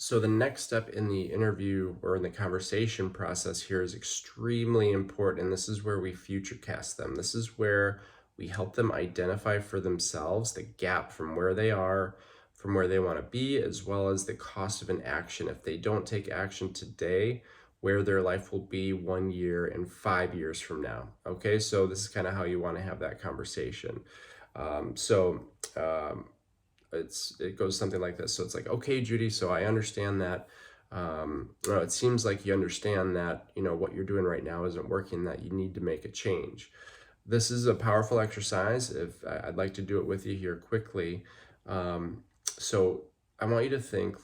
So the next step in the interview or in the conversation process here is extremely important. And this is where we future cast them. This is where we help them identify for themselves the gap from where they are, from where they want to be, as well as the cost of an action. If they don't take action today, where their life will be 1 year and 5 years from now. Okay, so this is kind of how you want to have that conversation. Um, so um, it goes something like this. So it's like, okay, Judy, so I understand that. It seems like you understand that what you're doing right now isn't working, that you need to make a change. This is a powerful exercise. If I'd like to do it with you here quickly. So I want you to think,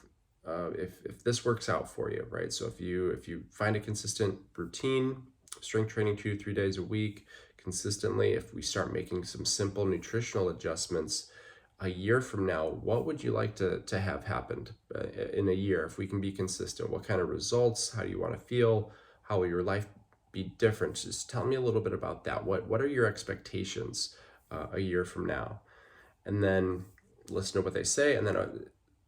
if this works out for you, right? So if you find a consistent routine, strength training 2 to 3 days a week consistently, if we start making some simple nutritional adjustments, a year from now, what would you like to have happened in a year? If we can be consistent, what kind of results? How do you want to feel? How will your life be different? Just tell me a little bit about that. What are your expectations a year from now? And then listen to what they say, and then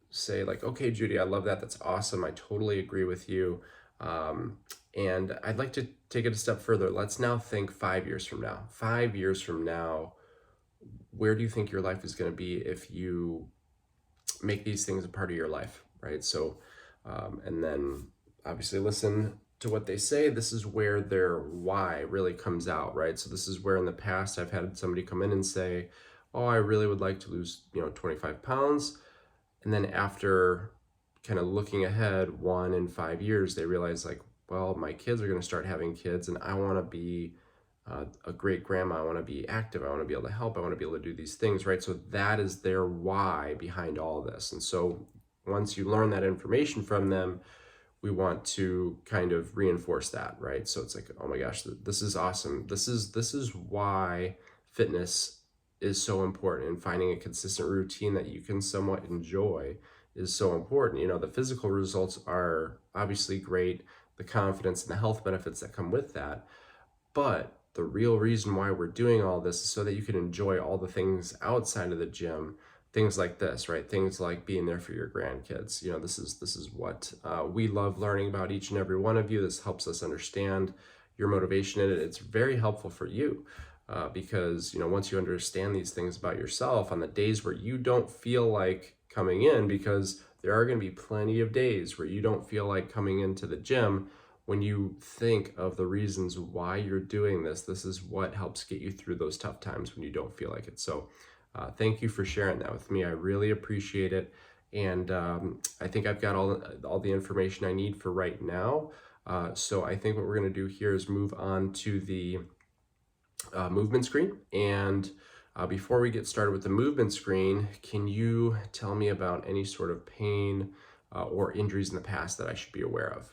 say like, okay, Judy, I love that. That's awesome. I totally agree with you. And I'd like to take it a step further. Let's now think 5 years from now. 5 years from now, where do you think your life is going to be if you make these things a part of your life, right? So, and then obviously listen to what they say. This is where their why really comes out, right? So this is where in the past I've had somebody come in and say, oh, I really would like to lose, 25 pounds. And then after kind of looking ahead 1 in 5 years, they realize like, well, my kids are going to start having kids and I want to be a great grandma. I want to be active. I want to be able to help. I want to be able to do these things, right? So that is their why behind all of this. And so once you learn that information from them, we want to kind of reinforce that, right? So it's like, oh my gosh, this is awesome. This is why fitness is so important, and finding a consistent routine that you can somewhat enjoy is so important. The physical results are obviously great, the confidence and the health benefits that come with that. But the real reason why we're doing all this is so that you can enjoy all the things outside of the gym, things like this, right? Things like being there for your grandkids. This is what we love learning about each and every one of you. This helps us understand your motivation in it. It's very helpful for you because once you understand these things about yourself, on the days where you don't feel like coming in, because there are going to be plenty of days where you don't feel like coming into the gym, when you think of the reasons why you're doing this is what helps get you through those tough times when you don't feel like it. So thank you for sharing that with me. I really appreciate it. And I think I've got all the information I need for right now. So I think what we're going to do here is move on to the movement screen. And before we get started with the movement screen, can you tell me about any sort of pain or injuries in the past that I should be aware of?